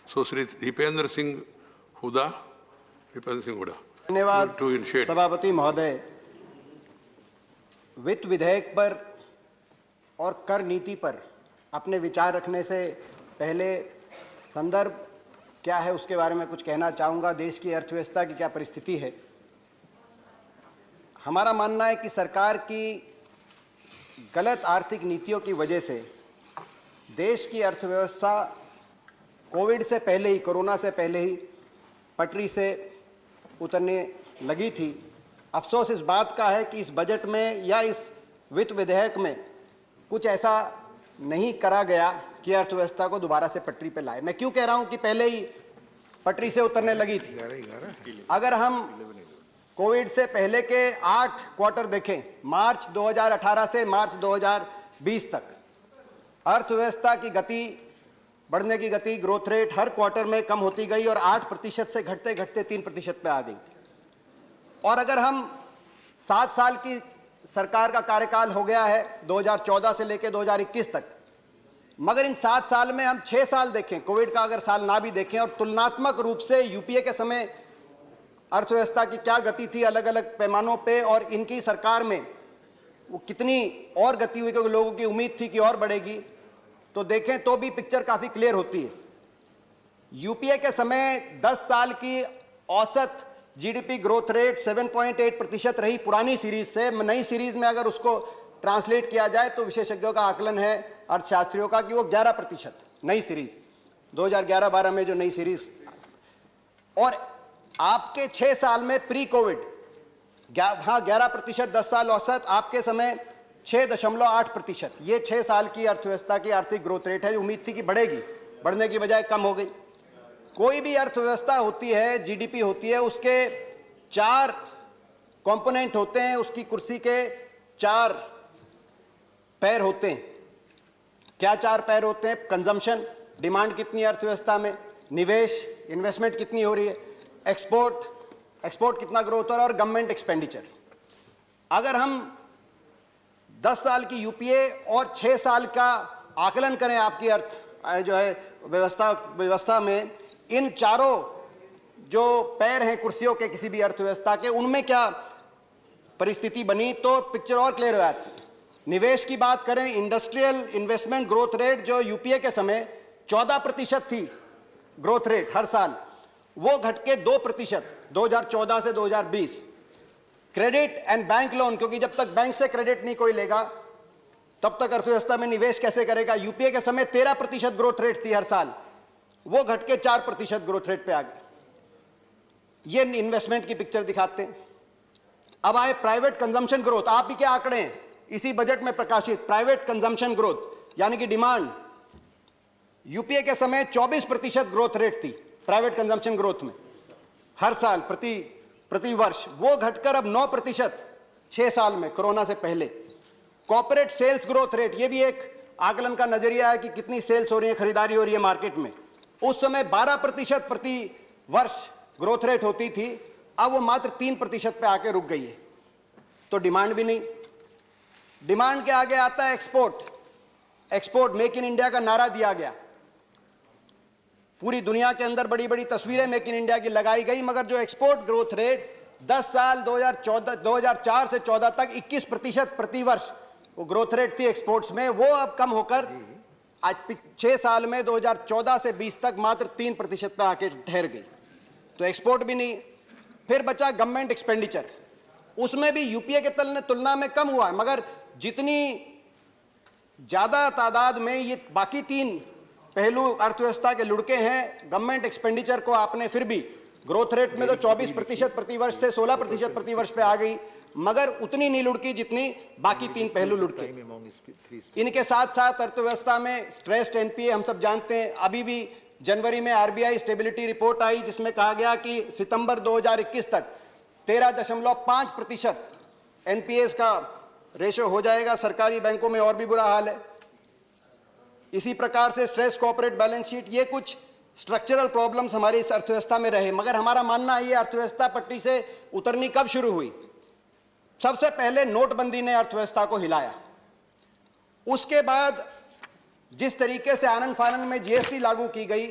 So, Sri Deependra Singh Huda. धन्यवाद सभापति महोदय। वित्त विधेयक पर और कर नीति पर अपने विचार रखने से पहले संदर्भ क्या है उसके बारे में कुछ कहना चाहूँगा। देश की अर्थव्यवस्था की क्या परिस्थिति है। हमारा मानना है कि सरकार की गलत आर्थिक नीतियों की वजह से देश की अर्थव्यवस्था कोविड से पहले ही, कोरोना से पहले ही पटरी से उतरने लगी थी। अफसोस इस बात का है कि इस बजट में या इस वित्त विधेयक में कुछ ऐसा नहीं करा गया कि अर्थव्यवस्था को दोबारा से पटरी पर लाए। मैं क्यों कह रहा हूं कि पहले ही पटरी से उतरने लगी थी। अगर हम कोविड से पहले के 8 क्वार्टर देखें, मार्च 2018 से मार्च 2020 तक, अर्थव्यवस्था की गति, बढ़ने की गति, ग्रोथ रेट हर क्वार्टर में कम होती गई और 8% से घटते घटते 3% पे आ गई। और अगर हम 7 साल की सरकार का कार्यकाल हो गया है 2014 से लेकर 2021 तक, मगर इन 7 साल में हम 6 साल देखें, कोविड का अगर साल ना भी देखें, और तुलनात्मक रूप से यूपीए के समय अर्थव्यवस्था की क्या गति थी अलग अलग पैमानों पे और इनकी सरकार में वो कितनी और गति हुई, क्योंकि लोगों की उम्मीद थी कि और बढ़ेगी, तो देखें तो भी पिक्चर काफी क्लियर होती है। यूपीए के समय 10 साल की औसत जीडीपी ग्रोथ रेट 7.8% रही पुरानी सीरीज से। नई सीरीज में अगर उसको ट्रांसलेट किया जाए तो विशेषज्ञों का आकलन है, अर्थशास्त्रियों का, कि वो 11% नई सीरीज 2011-12 में जो नई सीरीज। और आपके 6 साल में प्री कोविड 11% 10 साल औसत, आपके समय 6.8%। ये 6 साल की अर्थव्यवस्था की आर्थिक ग्रोथ रेट है। उम्मीद थी कि बढ़ेगी, बढ़ने की बजाय कम हो गई। कोई भी अर्थव्यवस्था होती है, जीडीपी होती है, उसके 4 कंपोनेंट होते हैं, उसकी कुर्सी के 4 पैर होते हैं। क्या 4 पैर होते हैं? कंजम्पशन, डिमांड कितनी है अर्थव्यवस्था में, निवेश, इन्वेस्टमेंट कितनी हो रही है, एक्सपोर्ट कितना ग्रोथ हो रहा है, और गवर्नमेंट एक्सपेंडिचर। अगर हम 10 साल की यूपीए और 6 साल का आकलन करें आपकी अर्थ जो है व्यवस्था में, इन चारों जो पैर हैं कुर्सियों के किसी भी अर्थव्यवस्था के, उनमें क्या परिस्थिति बनी तो पिक्चर और क्लियर हो जाती है। निवेश की बात करें, इंडस्ट्रियल इन्वेस्टमेंट ग्रोथ रेट जो यूपीए के समय 14% थी ग्रोथ रेट हर साल, वो घट के 2% 2014 से 2020। क्रेडिट एंड बैंक लोन, क्योंकि जब तक बैंक से क्रेडिट नहीं कोई लेगा तब तक अर्थव्यवस्था में निवेश कैसे करेगा। यूपीए के समय 13% ग्रोथ रेट थी हर साल, वो घट के 4% ग्रोथ रेट पे आ गई। ये इन्वेस्टमेंट की पिक्चर दिखाते हैं। अब आए प्राइवेट कंजम्पशन ग्रोथ। आप ही के आंकड़े हैं इसी बजट में प्रकाशित। प्राइवेट कंजम्पशन ग्रोथ यानी कि डिमांड, यूपीए के समय 24% ग्रोथ रेट थी प्राइवेट कंजम्पशन ग्रोथ में हर साल प्रति वर्ष, वो घटकर अब 9% 6 साल में, कोरोना से पहले। कॉर्पोरेट सेल्स ग्रोथ रेट, ये भी एक आकलन का नजरिया है कि कितनी सेल्स हो रही है, खरीदारी हो रही है मार्केट में। उस समय 12% प्रति वर्ष ग्रोथ रेट होती थी, अब वो मात्र 3% पे आके रुक गई है। तो डिमांड भी नहीं। डिमांड के आगे आता है एक्सपोर्ट, मेक इन इंडिया का नारा दिया गया। पूरी दुनिया के अंदर बड़ी बड़ी तस्वीरें मेक इन इंडिया की लगाई गई, मगर जो एक्सपोर्ट ग्रोथ रेट 10 साल 2004 से 14 तक 21% प्रति वर्ष वो ग्रोथ रेट थी एक्सपोर्ट्स में, वो अब कम होकर आज 6 साल में 2014 से 20 तक मात्र 3% पे आके ठहर गई। तो एक्सपोर्ट भी नहीं। फिर बचा गवर्नमेंट एक्सपेंडिचर, उसमें भी यूपीए के तुलना में कम हुआ है, मगर जितनी ज्यादा तादाद में ये बाकी 3 पहलू अर्थव्यवस्था के लुढ़के हैं, गवर्नमेंट एक्सपेंडिचर को आपने फिर भी ग्रोथ रेट में तो 24% प्रति वर्ष से 16% प्रति वर्ष पे आ गई, मगर उतनी नहीं लुढ़की जितनी बाकी 3 पहलू लुढ़के। इनके साथ साथ अर्थव्यवस्था में स्ट्रेस्ड एनपीए हम सब जानते हैं। अभी भी जनवरी में आरबीआई स्टेबिलिटी रिपोर्ट आई जिसमें कहा गया कि सितंबर 2021 तक 13.5% एनपीएस का रेशो हो जाएगा। सरकारी बैंकों में और भी बुरा हाल है। इसी प्रकार से स्ट्रेस कॉर्पोरेट बैलेंस शीट, ये कुछ स्ट्रक्चरल प्रॉब्लम्स हमारी इस अर्थव्यवस्था में रहे। मगर हमारा मानना है ये अर्थव्यवस्था पटरी से उतरनी कब शुरू हुई? सबसे पहले नोटबंदी ने अर्थव्यवस्था को हिलाया। उसके बाद जिस तरीके से आनन फानन में जीएसटी लागू की गई,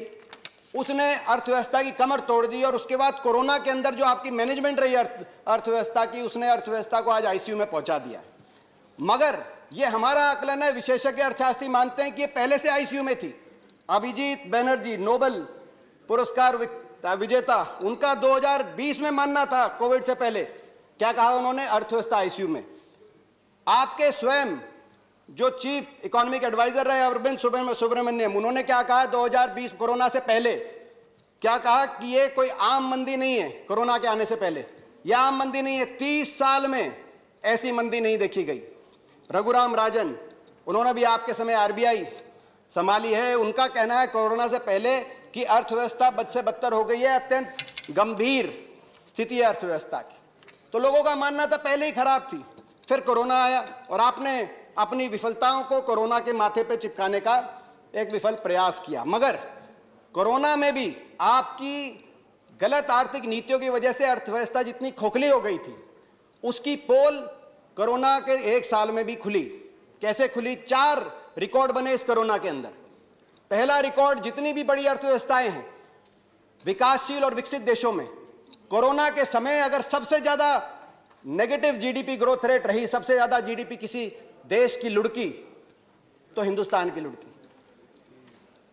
उसने अर्थव्यवस्था की कमर तोड़ दी, और उसके बाद कोरोना के अंदर जो आपकी मैनेजमेंट रही अर्थव्यवस्था की, उसने अर्थव्यवस्था को आज आईसीयू में पहुंचा दिया। मगर ये हमारा आकलन है, विशेषज्ञ अर्थशास्त्री मानते हैं कि ये पहले से आईसीयू में थी। अभिजीत बनर्जी, नोबेल पुरस्कार विजेता, उनका 2020 में मानना था कोविड से पहले। क्या कहा उन्होंने? अर्थव्यवस्था आईसीयू में। आपके स्वयं जो चीफ इकोनॉमिक एडवाइजर रहे अरविंद सुब्रमण्यम, उन्होंने क्या कहा 2020 कोरोना से पहले? क्या कहा कि ये कोई आम मंदी नहीं है। कोरोना के आने से पहले यह आम मंदी नहीं है, 30 साल में ऐसी मंदी नहीं देखी गई। रघुराम राजन, उन्होंने भी आपके समय आरबीआई संभाली है, उनका कहना है कोरोना से पहले कि अर्थव्यवस्था बद से बदतर हो गई है, अत्यंत गंभीर स्थिति है अर्थव्यवस्था की। तो लोगों का मानना था पहले ही खराब थी, फिर कोरोना आया और आपने अपनी विफलताओं को कोरोना के माथे पे चिपकाने का एक विफल प्रयास किया। मगर कोरोना में भी आपकी गलत आर्थिक नीतियों की वजह से अर्थव्यवस्था जितनी खोखली हो गई थी, उसकी पोल कोरोना के 1 साल में भी खुली। कैसे खुली? 4 रिकॉर्ड बने इस कोरोना के अंदर। पहला रिकॉर्ड, जितनी भी बड़ी अर्थव्यवस्थाएं हैं विकासशील और विकसित देशों में, कोरोना के समय अगर सबसे ज्यादा नेगेटिव जीडीपी ग्रोथ रेट रही, सबसे ज्यादा जीडीपी किसी देश की लुढ़की, तो हिंदुस्तान की लुढ़की।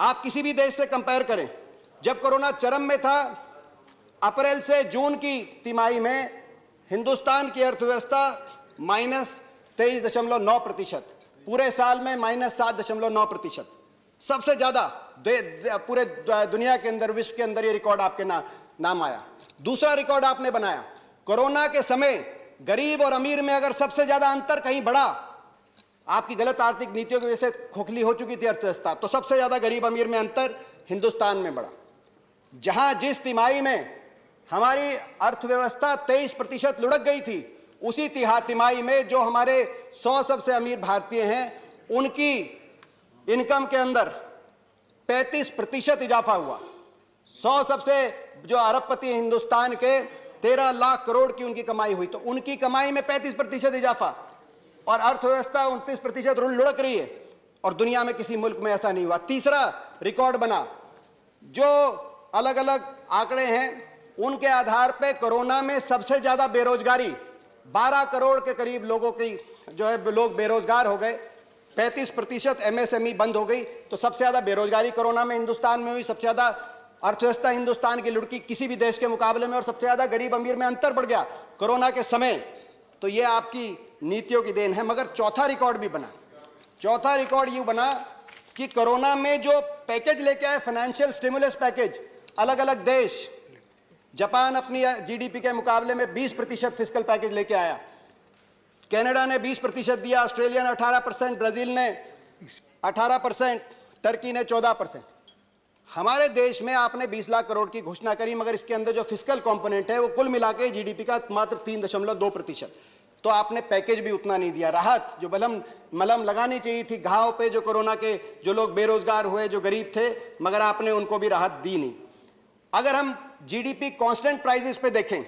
आप किसी भी देश से कंपेयर करें, जब कोरोना चरम में था, अप्रैल से जून की तिमाही में हिंदुस्तान की अर्थव्यवस्था -23.9%, पूरे साल में -7.9%, सबसे ज्यादा पूरे दुनिया के अंदर, विश्व के अंदर ये रिकॉर्ड आपके नाम आया। दूसरा रिकॉर्ड आपने बनाया, कोरोना के समय गरीब और अमीर में अगर सबसे ज्यादा अंतर कहीं बढ़ा, आपकी गलत आर्थिक नीतियों की वजह से खोखली हो चुकी थी अर्थव्यवस्था, तो सबसे ज्यादा गरीब अमीर में अंतर हिंदुस्तान में बढ़ा। जहां जिस तिमाही में हमारी अर्थव्यवस्था 23% लुढ़क गई थी, उसी तिमाही में जो हमारे 100 सबसे अमीर भारतीय हैं, उनकी इनकम के अंदर 35% इजाफा हुआ। 100 सबसे जो अरबपति हिंदुस्तान के 13 लाख करोड़ की उनकी कमाई हुई, तो उनकी कमाई में 35% इजाफा, और अर्थव्यवस्था 29% लुढ़क रही है, और दुनिया में किसी मुल्क में ऐसा नहीं हुआ। तीसरा रिकॉर्ड बना, जो अलग अलग आंकड़े हैं उनके आधार पे कोरोना में सबसे ज्यादा बेरोजगारी, 12 करोड़ के करीब लोगों की जो है लोग बेरोजगार हो गए, 35% एमएसएमई बंद हो गई, तो सबसे ज्यादा बेरोजगारी कोरोना में हिंदुस्तान में हुई, सबसे ज्यादा अर्थव्यवस्था हिंदुस्तान की लुढ़की किसी भी देश के मुकाबले में, और सबसे ज्यादा गरीब अमीर में अंतर बढ़ गया कोरोना के समय। तो ये आपकी नीतियों की देन है। मगर चौथा रिकॉर्ड भी बना। चौथा रिकॉर्ड ये बना कि कोरोना में जो पैकेज लेके आए, फाइनेंशियल स्टिमुलस पैकेज, अलग अलग देश, जापान अपनी जीडीपी के मुकाबले में 20% फिस्कल पैकेज लेके आया, कनाडा ने 20% दिया, ऑस्ट्रेलिया ने 18%, ब्राजील ने 18%, टर्की ने 14%। हमारे देश में आपने 20 लाख करोड़ की घोषणा करी, मगर इसके अंदर जो फिस्कल कंपोनेंट है वो कुल मिलाकर जीडीपी का मात्र 3.2%। तो आपने पैकेज भी उतना नहीं दिया। राहत जो मलम लगानी चाहिए थी घाव पे, जो कोरोना के जो लोग बेरोजगार हुए, जो गरीब थे, मगर आपने उनको भी राहत दी नहीं। अगर हम जीडीपी कांस्टेंट प्राइसेस पे देखें,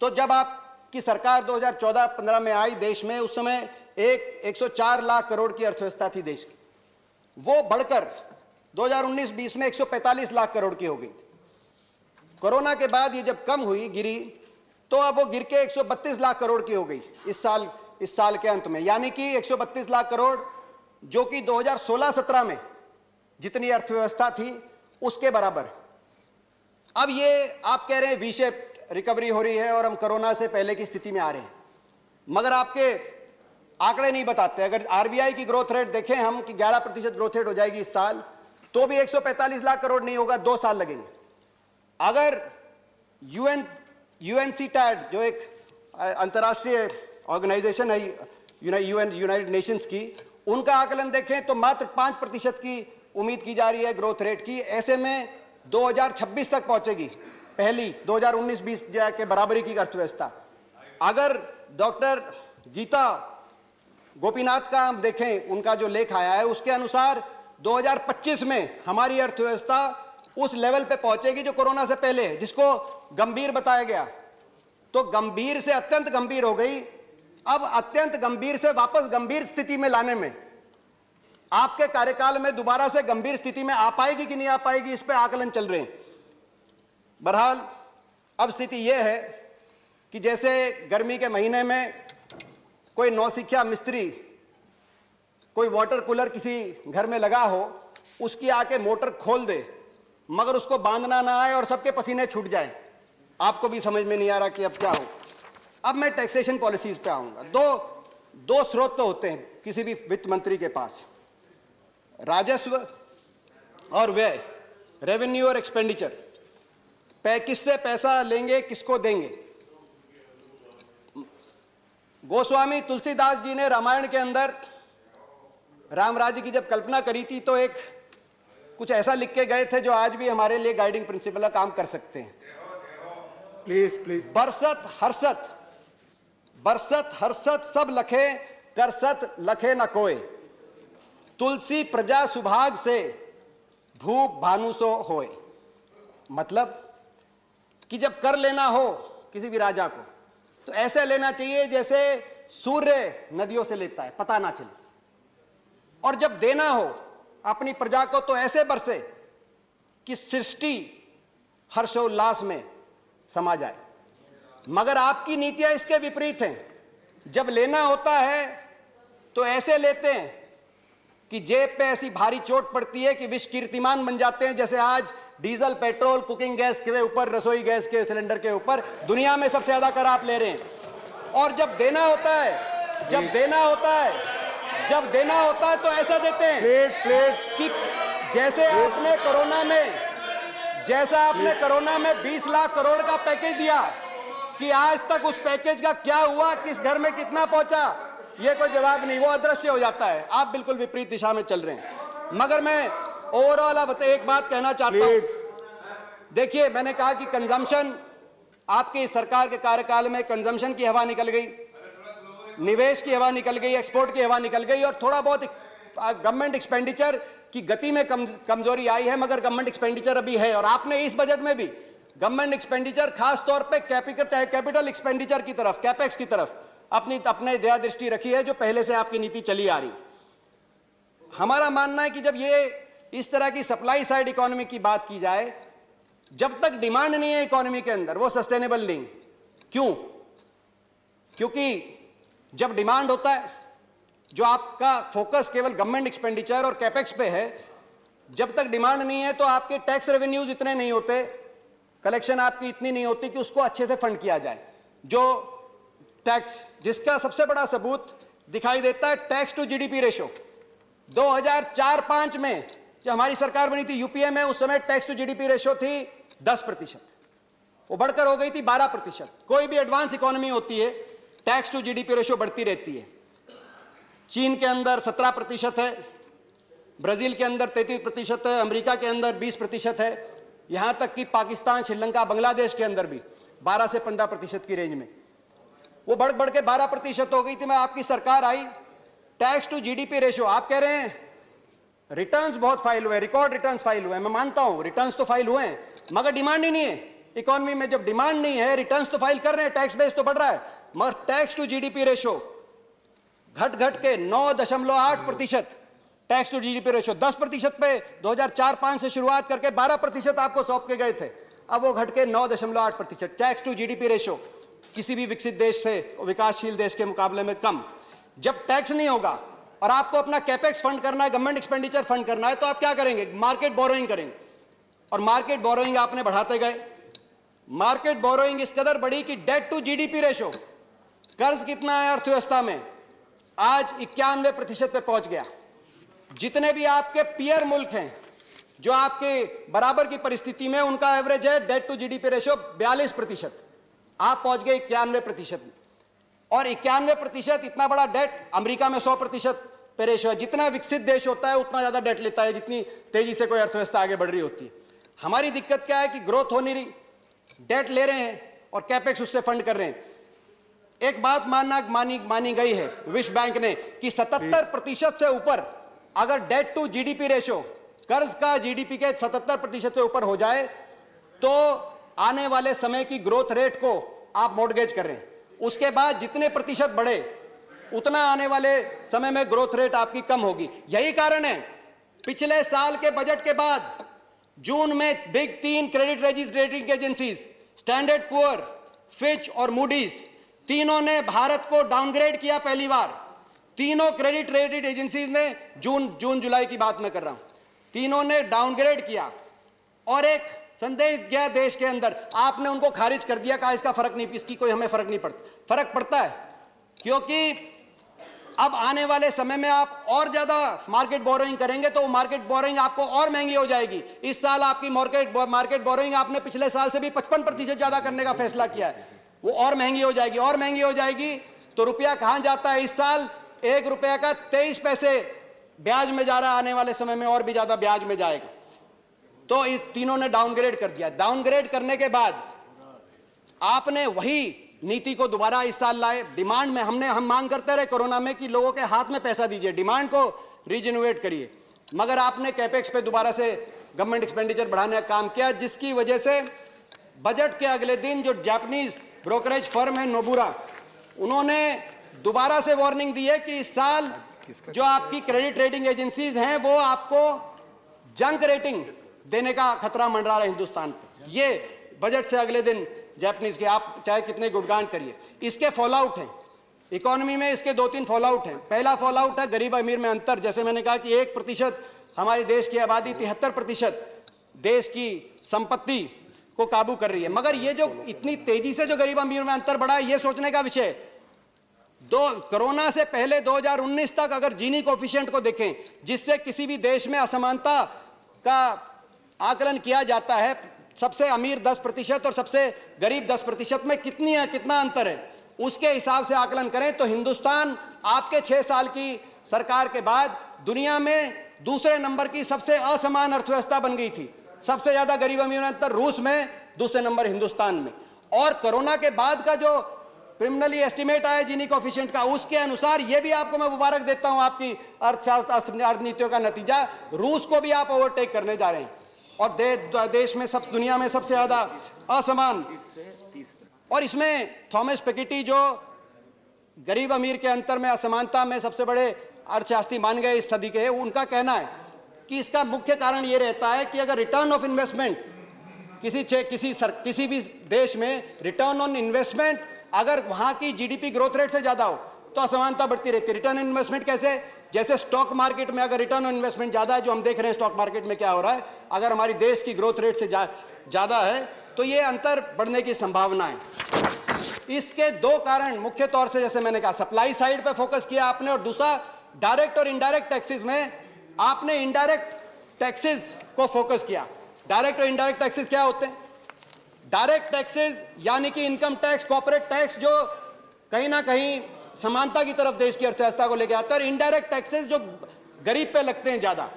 तो जब आपकी सरकार 2014-15 में आई देश में, उस समय 104 लाख करोड़ की अर्थव्यवस्था थी देश की, वो बढ़कर 2019-20 में 145 लाख करोड़ की हो गई थी। कोरोना के बाद ये जब कम हुई, गिरी, तो अब वो गिर के 132 लाख करोड़ की हो गई इस साल के अंत में, यानी कि 132 लाख करोड़, जो कि 2016-17 में जितनी अर्थव्यवस्था थी उसके बराबर। अब ये आप कह रहे हैं वी शेप रिकवरी हो रही है और हम कोरोना से पहले की स्थिति में आ रहे हैं, मगर आपके आंकड़े नहीं बताते। अगर आरबीआई की ग्रोथ रेट देखें हम कि 11% ग्रोथ रेट हो जाएगी इस साल, तो भी 145 लाख करोड़ नहीं होगा, 2 साल लगेंगे। अगर यूएनसीटैड जो एक अंतर्राष्ट्रीय ऑर्गेनाइजेशन है यूनाइटेड नेशंस की, उनका आकलन देखें तो मात्र 5% की उम्मीद की जा रही है ग्रोथ रेट की। ऐसे में 2026 तक पहुंचेगी पहली 2019-20 के बराबरी की अर्थव्यवस्था। अगर डॉक्टर गीता गोपीनाथ का हम देखें, उनका जो लेख आया है, उसके अनुसार 2025 में हमारी अर्थव्यवस्था उस लेवल पे पहुंचेगी जो कोरोना से पहले है, जिसको गंभीर बताया गया। तो गंभीर से अत्यंत गंभीर हो गई। अब अत्यंत गंभीर से वापस गंभीर स्थिति में लाने में आपके कार्यकाल में दोबारा से गंभीर स्थिति में आ पाएगी कि नहीं आ पाएगी, इस पे आकलन चल रहे हैं। बहरहाल अब स्थिति यह है कि जैसे गर्मी के महीने में कोई नौसिखिया मिस्त्री कोई वाटर कूलर किसी घर में लगा हो, उसकी आके मोटर खोल दे मगर उसको बांधना ना आए और सबके पसीने छूट जाए, आपको भी समझ में नहीं आ रहा कि अब क्या हो। अब मैं टैक्सेशन पॉलिसीज पे आऊंगा। दो स्रोत तो होते हैं किसी भी वित्त मंत्री के पास, राजस्व और व्यय, रेवेन्यू और एक्सपेंडिचर। किससे पैसा लेंगे, किसको देंगे। गोस्वामी तुलसीदास जी ने रामायण के अंदर राम राज्य की जब कल्पना करी थी तो एक कुछ ऐसा लिख के गए थे जो आज भी हमारे लिए गाइडिंग प्रिंसिपल का काम कर सकते हैं। प्लीज बरसत हर्षत सब लखे, करसत लखे न कोय, तुलसी प्रजा सुभाग से, भूप भानु सो होय। मतलब कि जब कर लेना हो किसी भी राजा को तो ऐसे लेना चाहिए जैसे सूर्य नदियों से लेता है, पता ना चले, और जब देना हो अपनी प्रजा को तो ऐसे बरसे कि सृष्टि हर्षोल्लास में समा जाए। मगर आपकी नीतियां इसके विपरीत हैं। जब लेना होता है तो ऐसे लेते हैं कि जेब पे ऐसी भारी चोट पड़ती है कि विश्व कीर्तिमान बन जाते हैं, जैसे आज डीजल, पेट्रोल, कुकिंग गैस के ऊपर, रसोई गैस के सिलेंडर के ऊपर दुनिया में सबसे ज्यादा कर आप ले रहे हैं। और जब देना होता है तो ऐसा देते हैं कि जैसे आपने कोरोना में 20 लाख करोड़ का पैकेज दिया कि आज तक उस पैकेज का क्या हुआ, किस घर में कितना पहुंचा, ये कोई जवाब नहीं, वो अदृश्य हो जाता है। आप बिल्कुल विपरीत दिशा में चल रहे हैं। मगर मैं ओवरऑल अब एक बात कहना चाहता हूं। देखिए, मैंने कहा कि कंजम्पशन, आपकी सरकार के कार्यकाल में कंजम्पशन की हवा निकल गई, निवेश की हवा निकल गई, एक्सपोर्ट की हवा निकल गई, और थोड़ा बहुत गवर्नमेंट एक्सपेंडिचर की गति में कमजोरी आई है, मगर गवर्नमेंट एक्सपेंडिचर अभी है। और आपने इस बजट में भी गवर्नमेंट एक्सपेंडिचर, खास तौर पे कैपिटल एक्सपेंडिचर की तरफ, कैपेक्स की तरफ अपने दया दृष्टि रखी है, जो पहले से आपकी नीति चली आ रही। हमारा मानना है कि जब ये इस तरह की सप्लाई साइड इकोनॉमी की बात की जाए, जब तक डिमांड नहीं है इकोनॉमी के अंदर, वो सस्टेनेबल नहीं। क्यों? क्योंकि जब डिमांड होता है, जो आपका फोकस केवल गवर्नमेंट एक्सपेंडिचर और कैपेक्स पे है, जब तक डिमांड नहीं है तो आपके टैक्स रेवेन्यूज इतने नहीं होते, कलेक्शन आपकी इतनी नहीं होती कि उसको अच्छे से फंड किया जाए। जो टैक्स, जिसका सबसे बड़ा सबूत दिखाई देता है टैक्स टू जीडीपी रेशो। 2004-5 में जब हमारी सरकार बनी थी यूपीए में, उस समय टैक्स टू जीडीपी रेशो थी 10%, वो बढ़कर हो गई थी 12%। कोई भी एडवांस इकोनॉमी होती है, टैक्स टू जीडीपी रेशो बढ़ती रहती है। चीन के अंदर 17% है, ब्राजील के अंदर 33% है, अमेरिका के अंदर 20% है, यहां तक कि पाकिस्तान, श्रीलंका, बांग्लादेश के अंदर भी 12 से 15% की रेंज में। वो बढ़ के 12% हो गई थी। मैं आपकी सरकार आई, टैक्स टू जीडीपी रेशो, आप कह रहे हैं रिटर्न्स बहुत फाइल हुए, रिकॉर्ड रिटर्न्स फाइल हुए। मैं मानता हूं रिटर्न्स तो फाइल हुए हैं, मगर डिमांड ही नहीं है इकोनॉमी में। जब डिमांड नहीं है, रिटर्न्स तो फाइल कर रहे हैं, टैक्स बेस तो बढ़ रहा है, मगर टैक्स टू जीडीपी रेशो घट के 9.8%। टैक्स टू जीडीपी रेशो 10% पे 2004-5 से शुरुआत करके 12% आपको सौंप के गए थे, अब वो घट के 9.8%। टैक्स टू जीडीपी रेशो किसी भी विकसित देश से, विकासशील देश के मुकाबले में कम। जब टैक्स नहीं होगा और आपको अपना कैपेक्स फंड करना है, गवर्नमेंट एक्सपेंडिचर फंड करना है, तो आप क्या करेंगे? मार्केट बोरोइंग करेंगे। और मार्केट बोरोइंग आपने बढ़ाते गए। मार्केट बोरोइंग इस कदर बढ़ी कि डेट टू जीडीपी रेशो, कर्ज कितना है अर्थव्यवस्था में, आज 91% पे पहुंच गया। जितने भी आपके पीयर मुल्क हैं जो आपके बराबर की परिस्थिति में, उनका एवरेज है डेट टू जीडीपी रेशो 42%, आप पहुंच गए 91%। और 91% इतना बड़ा डेट, अमेरिका में 100% पे रेशो है। जितना विकसित देश होता है उतना ज्यादा डेट लेता है, जितनी तेजी से कोई अर्थव्यवस्था आगे बढ़ रही होती है। हमारी दिक्कत क्या है कि ग्रोथ हो नहीं रही, डेट ले रहे हैं और कैपेक्स उससे फंड कर रहे हैं। एक बात मानी गई है विश्व बैंक ने कि 77% से ऊपर अगर डेट टू जीडीपी रेशो, कर्ज का जीडीपी के 77% से ऊपर हो जाए, तो आने वाले समय की ग्रोथ रेट को आप मॉर्गेज कर रहे हैं। उसके बाद जितने प्रतिशत बढ़े उतना आने वाले समय में ग्रोथ रेट आपकी कम होगी। यही कारण है पिछले साल के बजट के बाद जून में big 3 credit rating agencies standard poor, Fitch और मूडीज तीनों ने भारत को डाउनग्रेड किया। पहली बार तीनों क्रेडिट रेटिंग एजेंसीज ने जून जुलाई की बात मैं कर रहा हूं, तीनों ने डाउनग्रेड किया और एक संदेश गया देश के अंदर। आपने उनको खारिज कर दिया, कहा इसका फर्क नहीं, इसकी कोई हमें फर्क नहीं पड़ता। फर्क पड़ता है क्योंकि अब आने वाले समय में आप और ज्यादा मार्केट बोरोइंग करेंगे तो मार्केट बोरोइंग आपको और महंगी हो जाएगी। इस साल आपकी मार्केट बोरोइंग आपने पिछले साल से भी 55% ज्यादा करने का फैसला किया है, वो और महंगी हो जाएगी। और महंगी हो जाएगी तो रुपया कहां जाता है? इस साल 1 रुपया का 23 पैसे ब्याज में जा रहा है, आने वाले समय में और भी ज्यादा ब्याज में जाएगा। तो इस तीनों ने डाउनग्रेड कर दिया। डाउनग्रेड करने के बाद आपने वही नीति को दोबारा इस साल लाए। डिमांड में हम मांग करते रहे कोरोना में कि लोगों के हाथ में पैसा दीजिए, डिमांड को रीजनरेट करिए, मगर आपने कैपेक्स पे दोबारा से गवर्नमेंट एक्सपेंडिचर बढ़ाने का काम किया, जिसकी वजह से बजट के अगले दिन जो जापानीज ब्रोकरेज फर्म है नोबुरा, उन्होंने दोबारा से वार्निंग दी है कि इस साल जो आपकी क्रेडिट रेटिंग एजेंसीज हैं वो आपको जंक रेटिंग देने का खतरा मंडरा रहा है हिंदुस्तान पे। ये बजट से अगले दिन जापानीज के, आप चाहे कितने गुणगान करिए। इसके फॉलोआउट हैं इकोनॉमी में, इसके 2-3 फॉलोआउट हैं। पहला फॉलोआउट है गरीब अमीर में अंतर। जैसे मैंने कहा कि 1% हमारे देश की आबादी 73% देश की संपत्ति को काबू कर रही है, मगर ये जो इतनी तेजी से जो गरीब अमीर में अंतर बढ़ा है, ये सोचने का विषय। कोरोना से पहले 2019 तक अगर जीनी कोएफिशिएंट को देखें, जिससे किसी भी देश में असमानता का आकलन किया जाता है, सबसे अमीर 10% और सबसे गरीब 10% में कितना अंतर है, उसके हिसाब से आकलन करें तो हिंदुस्तान आपके 6 साल की सरकार के बाद दुनिया में दूसरे नंबर की सबसे असमान अर्थव्यवस्था बन गई थी। सबसे ज्यादा गरीब अमीर में अंतर रूस में, दूसरे नंबर हिंदुस्तान में। और कोरोना के बाद का जो प्रिलिमिनरी एस्टिमेट आया जीनी कोएफिशिएंट का, उसके अनुसार ये भी आपको मैं मुबारक देता हूं, आपकी अर्थनीतियों का नतीजा, रूस को भी आप ओवरटेक करने जा रहे हैं और देश में दुनिया में सबसे ज्यादा असमान। और इसमें थॉमस पिकेटी जो गरीब अमीर के अंतर में असमानता में सबसे बड़े अर्थशास्त्री मान गए इस सदी के, उनका कहना है कि इसका मुख्य कारण यह रहता है कि अगर रिटर्न ऑफ इन्वेस्टमेंट किसी भी देश में रिटर्न ऑन इन्वेस्टमेंट अगर वहां की जीडीपी ग्रोथ रेट से ज्यादा हो तो असमानता बढ़ती रहती है। रिटर्न ऑन इन्वेस्टमेंट कैसे? जैसे स्टॉक मार्केट में अगर रिटर्न ऑन इन्वेस्टमेंट ज्यादा है, जो हम देख रहे हैं स्टॉक मार्केट में क्या हो रहा है, अगर हमारी देश की ग्रोथ रेट से ज्यादा है तो ये अंतर बढ़ने की संभावना है। इसके 2 कारण मुख्य तौर से, जैसे मैंने कहा, सप्लाई साइड पे फोकस किया आपने, और दूसरा डायरेक्ट और इनडायरेक्ट टैक्सेस में आपने इनडायरेक्ट टैक्सेस को फोकस किया। डायरेक्ट और इनडायरेक्ट टैक्सेस क्या होते हैं? डायरेक्ट टैक्सेस यानी कि इनकम टैक्स, कॉर्पोरेट टैक्स, जो कहीं ना कहीं समानता की तरफ देश की अर्थव्यवस्था को लेकर आता है, और इनडायरेक्ट टैक्सेस जो गरीब पे लगते हैं ज्यादा,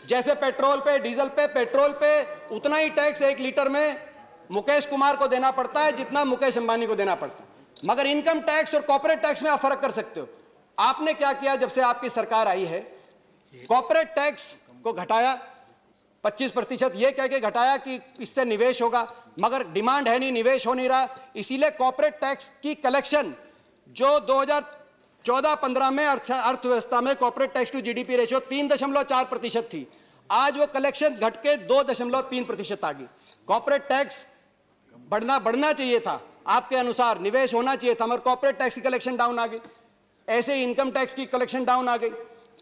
जैसे पेट्रोल पे, डीजल पे। पेट्रोल पे उतना ही टैक्स 1 लीटर में मुकेश कुमार को देना पड़ता है जितना मुकेश अंबानी को देना पड़ता है, मगर इनकम टैक्स और कॉर्पोरेट टैक्स में आप फर्क कर सकते हो। आपने क्या किया जब से आपकी सरकार आई है? कॉर्पोरेट टैक्स को घटाया 25%, ये कह के घटाया कि इससे निवेश होगा, मगर डिमांड है नहीं, निवेश हो नहीं रहा। इसीलिए कॉर्पोरेट टैक्स की कलेक्शन जो 2014-15 में अर्थव्यवस्था में corporate tax to GDP ratio 3.4% थी, आज वो कलेक्शन घट के 2.3% आ गई। कॉर्पोरेट टैक्स बढ़ना चाहिए था आपके अनुसार, निवेश होना चाहिए था, मगर कॉर्पोरेट टैक्स की कलेक्शन डाउन आ गई। ऐसे ही इनकम टैक्स की कलेक्शन डाउन आ गई।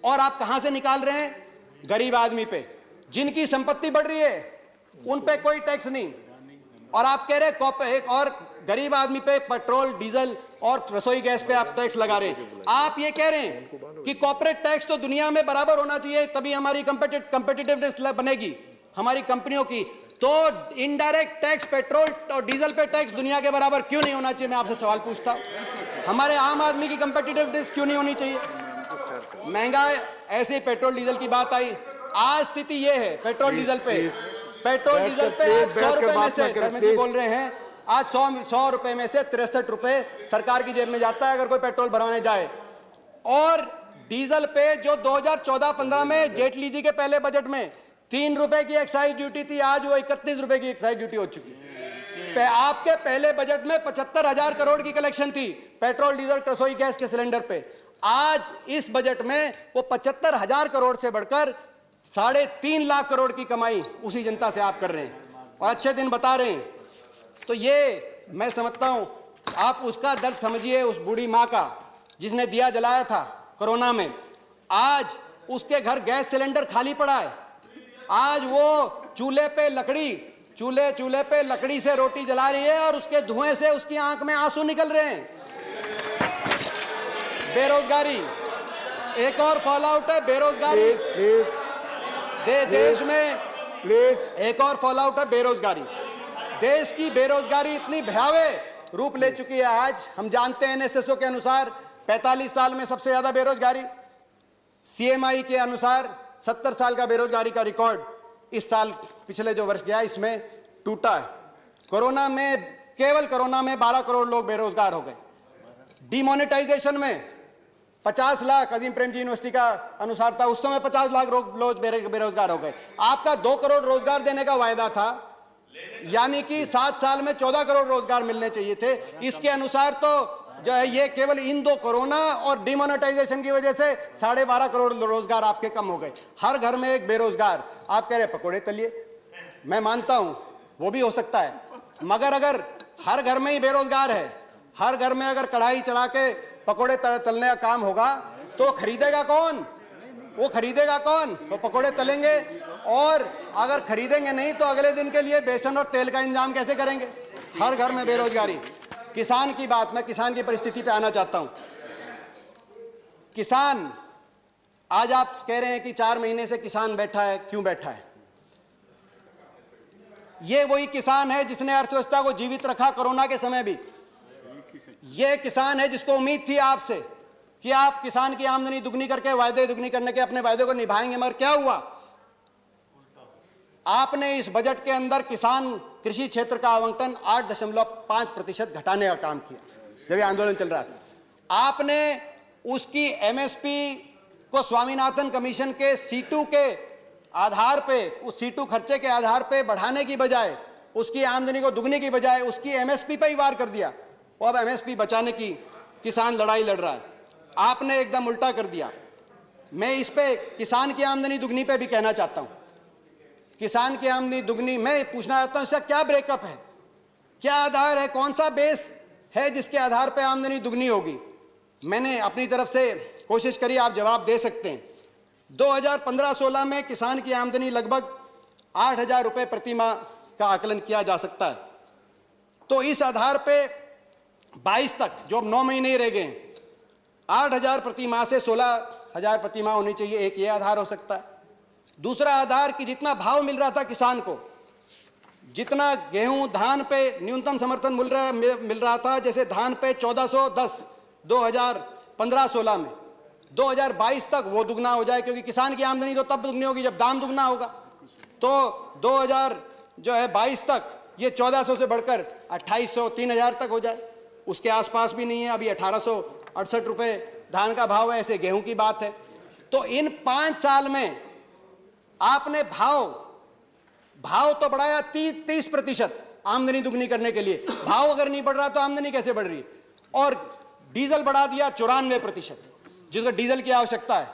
और आप कहां से निकाल रहे हैं? गरीब आदमी पे, जिनकी संपत्ति बढ़ रही है उन पे कोई टैक्स नहीं, और आप कह रहे एक और गरीब आदमी पे पेट्रोल, डीजल और रसोई गैस पे आप टैक्स लगा रहे हैं। आप ये कह रहे हैं कि कॉर्पोरेट टैक्स तो दुनिया में बराबर होना चाहिए, तभी हमारी कंपेटिटिवनेस बनेगी हमारी कंपनियों की। तो इनडायरेक्ट टैक्स, पेट्रोल और डीजल पे टैक्स दुनिया के बराबर क्यों नहीं होना चाहिए? मैं आपसे सवाल पूछता हूं, हमारे आम आदमी की कंपेटिटिवनेस क्यों नहीं होनी चाहिए? महंगा ऐसे ही पेट्रोल डीजल की बात आई, आज स्थिति ये है पेट्रोल डीजल पे आज 100 रुपए में से, धर्मेंद्र जी बोल रहे हैं, आज 100 रुपए में से 63 रुपए सरकार की जेब में जाता है अगर कोई पेट्रोल भरवाने जाए। और डीजल पे जो 2014-15 में जेटली जी के पहले बजट में 3 रुपए की एक्साइज ड्यूटी थी, आज वो 31 रुपए की एक्साइज ड्यूटी हो चुकी है। आपके पहले बजट में 75,000 करोड़ की कलेक्शन थी पेट्रोल, डीजल, रसोई गैस के सिलेंडर पे, आज इस बजट में वो 75,000 करोड़ से बढ़कर 3.5 लाख करोड़ की कमाई उसी जनता से आप कर रहे हैं और अच्छे दिन बता रहे हैं। तो ये मैं समझता हूं, आप उसका दर्द समझिए, उस बूढ़ी मां का जिसने दिया जलाया था कोरोना में। आज उसके घर गैस सिलेंडर खाली पड़ा है। आज वो चूल्हे पे लकड़ी से रोटी जला रही है और उसके धुएं से उसकी आंख में आंसू निकल रहे हैं। बेरोजगारी एक और फॉल आउट है, बेरोजगारी Please, देश में please. एक और फॉल आउट है बेरोजगारी। देश की बेरोजगारी इतनी भयावह रूप ले चुकी है। आज हम जानते हैं एनएसएसओ के अनुसार 45 साल में सबसे ज्यादा बेरोजगारी, सीएमआई के अनुसार 70 साल का बेरोजगारी का रिकॉर्ड इस साल पिछले जो वर्ष गया इसमें टूटा है। केवल कोरोना में 12 करोड़ लोग बेरोजगार हो गए। डिमोनेटाइजेशन में 50 लाख अजीम प्रेमजी यूनिवर्सिटी का अनुसार था, उस समय 50 लाख लोग बेरोजगार हो गए। आपका 2 करोड़ रोजगार देने का वायदा था, यानी कि 7 साल में 14 करोड़ रोजगार मिलने चाहिए थे। इसके अनुसार तो जो है ये केवल इन 2 कोरोना और डिमोनेटाइजेशन की वजह से 12.5 करोड़ रोजगार आपके कम हो गए। हर घर में एक बेरोजगार। आप कह रहे पकोड़े तलिए, मैं मानता हूं वो भी हो सकता है, मगर अगर हर घर में ही बेरोजगार है, हर घर में अगर कढ़ाई चढ़ा के पकोड़े तलने का काम होगा तो खरीदेगा कौन? वो खरीदेगा कौन? वो पकोड़े तलेंगे। और अगर खरीदेंगे नहीं तो अगले दिन के लिए बेसन और तेल का इंतजाम कैसे करेंगे? हर घर में बेरोजगारी। किसान की बात, मैं किसान की परिस्थिति पे आना चाहता हूं। किसान, आज आप कह रहे हैं कि 4 महीने से किसान बैठा है, क्यों बैठा है? ये वही किसान है जिसने अर्थव्यवस्था को जीवित रखा कोरोना के समय भी। ये किसान है जिसको उम्मीद थी आपसे कि आप किसान की आमदनी दुगनी करके, वायदे दुगनी करने के अपने वायदे को निभाएंगे, मगर क्या हुआ? आपने इस बजट के अंदर कृषि क्षेत्र का आवंटन 8.5% घटाने का काम किया जब ये आंदोलन चल रहा था। आपने उसकी एमएसपी को स्वामीनाथन कमीशन के C2 के आधार पे, उस C2 खर्चे के आधार पे बढ़ाने की बजाय, उसकी आमदनी को दुगने की बजाय उसकी एमएसपी पे ही वार कर दिया। और अब एमएसपी बचाने की किसान लड़ाई लड़ रहा है। आपने एकदम उल्टा कर दिया। मैं इस पे किसान की आमदनी दुगनी पे भी कहना चाहता हूं। किसान की आमदनी दुगनी, मैं पूछना चाहता हूं इसका क्या ब्रेकअप है, क्या आधार है, कौन सा बेस है जिसके आधार पे आमदनी दुगनी होगी? मैंने अपनी तरफ से कोशिश करी, आप जवाब दे सकते हैं। 2015-16 में किसान की आमदनी लगभग 8,000 रुपए प्रति माह का आकलन किया जा सकता है। तो इस आधार पे 22 तक, जो अब 9 महीने ही रह गए, 8,000 प्रति माह से 16,000 प्रति माह होनी चाहिए। एक ये आधार हो सकता है। दूसरा आधार कि जितना भाव मिल रहा था किसान को, जितना गेहूं धान पे न्यूनतम समर्थन मिल रहा था, जैसे धान पे 1410 2015-16 में, 2022 तक वो दुगना हो जाए, क्योंकि किसान की आमदनी तो तब दुगनी होगी जब दाम दुगना होगा। तो 2022 तक ये 1400 से बढ़कर 2800 3000 तक हो जाए। उसके आसपास भी नहीं है, अभी 1868 रुपए धान का भाव है, ऐसे गेहूं की बात है। तो इन 5 साल में आपने भाव तो बढ़ाया 30% आमदनी दुगनी करने के लिए। भाव अगर नहीं बढ़ रहा तो आमदनी कैसे बढ़ रही है? और डीजल बढ़ा दिया 94%, जिसको डीजल की आवश्यकता है।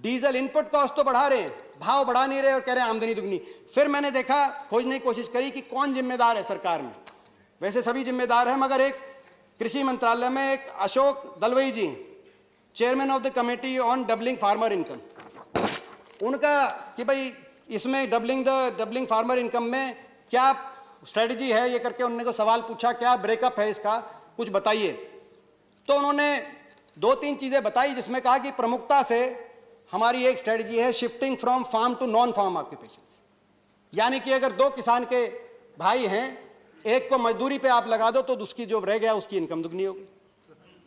डीजल इनपुट कॉस्ट तो बढ़ा रहे हैं, भाव बढ़ा नहीं रहे और कह रहे हैं आमदनी दुगनी। फिर मैंने देखा, खोजने की कोशिश करी कि कौन जिम्मेदार है सरकार में। वैसे सभी जिम्मेदार हैं, मगर एक कृषि मंत्रालय में एक Ashok Dalwai ji, chairman of the committee on doubling farmer income, उनका कि भाई इसमें डबलिंग फार्मर इनकम में क्या स्ट्रेटजी है, ये करके उन्होंने को सवाल पूछा, क्या ब्रेकअप है इसका, कुछ बताइए। तो उन्होंने 2-3 चीजें बताई, जिसमें कहा कि प्रमुखता से हमारी एक स्ट्रेटजी है shifting from farm to non farm occupations. यानी कि अगर 2 किसान के भाई हैं, एक को मजदूरी पे आप लगा दो तो उसकी जो रह गया उसकी इनकम दुगनी होगी।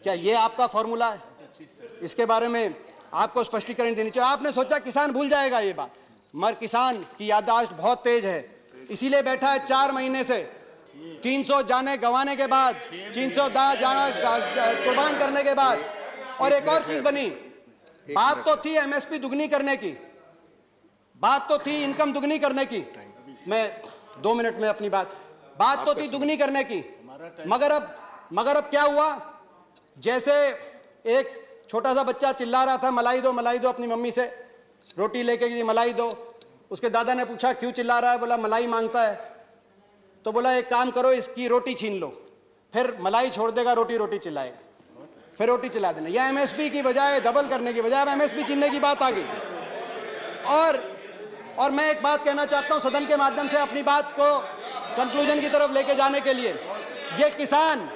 क्या ये आपका फॉर्मूला है? इसके बारे में आपको स्पष्टीकरण देनी चाहिए। आपने सोचा किसान भूल जाएगा ये बात, मगर किसान की याददाश्त बहुत तेज है, इसीलिए बैठा है 4 महीने से। 300 जाने गंवाने के बाद, 300 जाना कुर्बान करने के बाद, और एक और चीज बनी, बात तो थी एमएसपी दुगनी करने की, बात तो थी इनकम दुगनी करने की। मैं 2 मिनट में अपनी बात तो थी दुगनी करने की, मगर अब क्या हुआ? जैसे एक छोटा सा बच्चा चिल्ला रहा था मलाई दो अपनी मम्मी से, रोटी लेके गई मलाई दो। उसके दादा ने पूछा क्यों चिल्ला रहा है, बोला मलाई मांगता है। तो बोला एक काम करो, इसकी रोटी छीन लो, फिर मलाई छोड़ देगा, रोटी चिल्लाएगा, फिर रोटी चिल्ला देना। यह एमएसपी की बजाय, डबल करने की बजाय अब एमएसपी छीनने की बात आ गई। और मैं एक बात कहना चाहता हूं सदन के माध्यम से, अपनी बात को कंक्लूजन की तरफ लेके जाने के लिए। ये किसान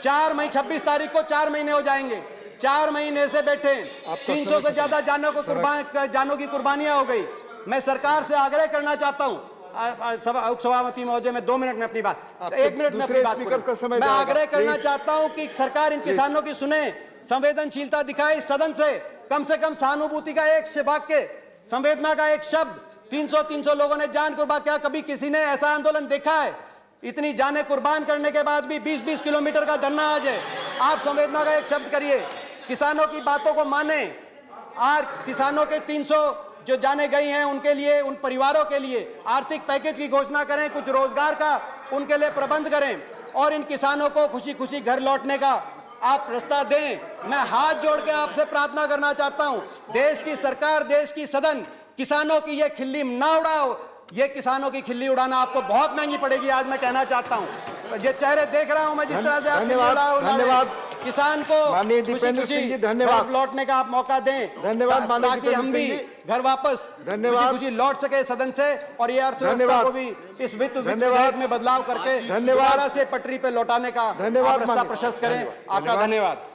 26 तारीख को 4 महीने हो जाएंगे, 4 महीने से बैठे, 300 से ज्यादा जानों की कुर्बानियां हो गई। मैं सरकार से आग्रह करना चाहता हूं, उपसभापति महोदय, मैं 2 मिनट में अपनी बात, 1 मिनट में अपनी बात करूं। मैं आग्रह करना चाहता हूं कि सरकार इन किसानों की सुने, संवेदनशीलता दिखाए, सदन से कम सहानुभूति का एक वाक्य, संवेदना का एक शब्द। 300 लोगों ने जान कुर्बान किया। कभी किसी ने ऐसा आंदोलन देखा है? इतनी जानें कुर्बान करने के बाद भी 20-20 किलोमीटर का धरना आ जाए। आप संवेदना का एक शब्द करिए, किसानों की बातों को माने, और किसानों के 300 जो जाने गई हैं उनके लिए, उन परिवारों के लिए आर्थिक पैकेज की घोषणा करें, कुछ रोजगार का उनके लिए प्रबंध करें, और इन किसानों को खुशी खुशी घर लौटने का आप रास्ता दें। मैं हाथ जोड़ के आपसे प्रार्थना करना चाहता हूं, देश की सरकार, देश की सदन, किसानों की ये खिल्ली ना उड़ाओ। ये किसानों की खिल्ली उड़ाना आपको बहुत महंगी पड़ेगी। आज मैं कहना चाहता हूं, ये चेहरे देख रहा हूं मैं, जिस तरह से आप धन्यवाद किसान को माननीय दीपेंद्र सिंह जी, धन्यवाद। घर लौटने का आप मौका दें, धन्यवाद माननीय ताकि हम भी घर वापस खुशी लौट सके सदन से, और ये अर्थव्यवस्था को भी इस वित्त विधेयक में बदलाव करके दोबारा से पटरी पे लौटाने का आप रास्ता प्रशस्त करें। आपका धन्यवाद।